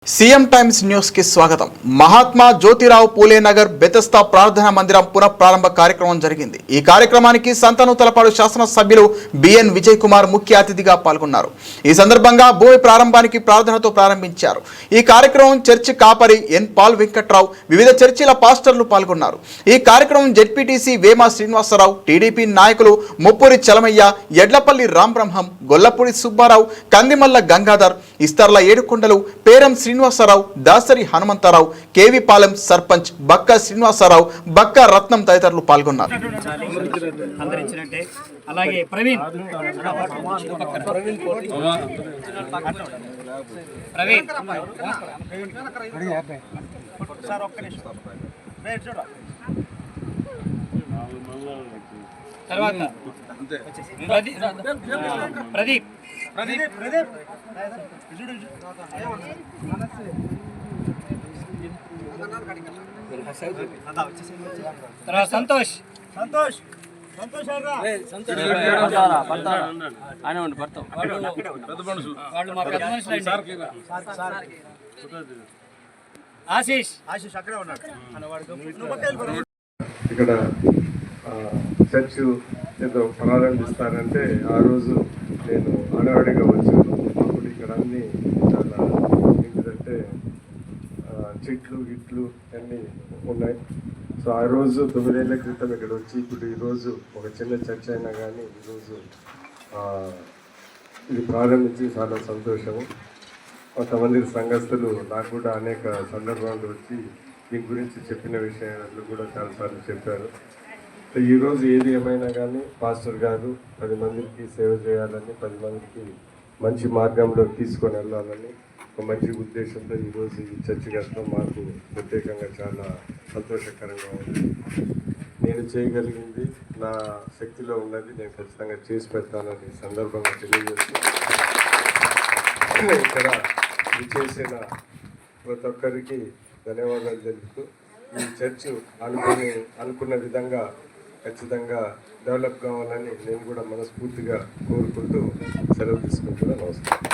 CM times news కి స్వాగతం. మహాత్మా జ్యోతిరావు పూలే నగర్ బెతస్తా ప్రార్థనా మందిరం పునఃప్రారంభ కార్యక్రమం జరిగింది. ఈ కార్యక్రమానికి సంతనూతలపాడు శాసన సభ్యులు బిఎన్ విజయ్ కుమార్ ముఖ్య అతిథిగా పాల్గొన్నారు. ఈ సందర్భంగా భూమి ప్రారంభానికి ప్రార్థనతో ప్రారంభించారు. ఈ కార్యక్రమం చర్చి కాపరి ఎన్ పాల్ వెంకట్రావు, వివిధ చర్చిల పాస్టర్లు పాల్గొన్నారు. ఈ కార్యక్రమం జెడ్పీటీసీ వేమ శ్రీనివాసరావు, టీడీపీ నాయకులు ముప్పూరి చలమయ్య, ఎడ్లపల్లి రాంబ్రహ్మం, గొల్లపూడి సుబ్బారావు, కందిమల్ల గంగాధర్, ఇస్తర్ల ఏడుకొండలు, పేరం శ్రీనివాసరావు, దాసరి హనుమంతరావు, కేవీపాలెం సర్పంచ్ బక్క శ్రీనివాసరావు, బక్క రత్నం తదితరులు పాల్గొన్నారు. ప్రదీప్ సంతోష్ ఆశీష్ అక్కడే ఉన్నాడు. ఇక్కడ చర్చ్ ఏదో ప్రారంభిస్తారంటే ఆ రోజు నేను అడవాడిగా వచ్చాను. అప్పుడు ఇక్కడ అన్నీ చాలా ఏంటంటే చెట్లు గిట్లు అన్నీ ఉన్నాయి. సో ఆ రోజు 9 ఏళ్ల క్రితం ఇక్కడ వచ్చి ఇప్పుడు ఈరోజు ఒక చిన్న చర్చ్ అయినా కానీ ఈరోజు ఇది ప్రారంభించి చాలా సంతోషము. కొంతమంది సంఘస్థులు నాకు కూడా అనేక సందర్భాలు వచ్చి దీని గురించి చెప్పిన విషయాలు కూడా చాలాసార్లు చెప్పారు. సో ఈరోజు ఏది ఏమైనా కానీ పాస్టర్ గారు 10 మందికి సేవ చేయాలని, 10 మందికి మంచి మార్గంలో తీసుకొని వెళ్ళాలని ఒక మంచి ఉద్దేశంతో ఈరోజు ఈ చర్చ్ కట్టడం మాకు ప్రత్యేకంగా చాలా సంతోషకరంగా ఉంది. నేను చేయగలిగింది, నా శక్తిలో ఉన్నది నేను ఖచ్చితంగా చేసి పెడతానని సందర్భంగా తెలియజేస్తూ ఇక్కడ చేసిన ప్రతి ఒక్కరికి ధన్యవాదాలు తెలుపుతూ ఈ చర్చ్ అనుకున్న విధంగా ఖచ్చితంగా డెవలప్ కావాలని నేను కూడా మనస్ఫూర్తిగా కోరుకుంటూ సెలవు తీసుకుంటున్నాను. నమస్కారం.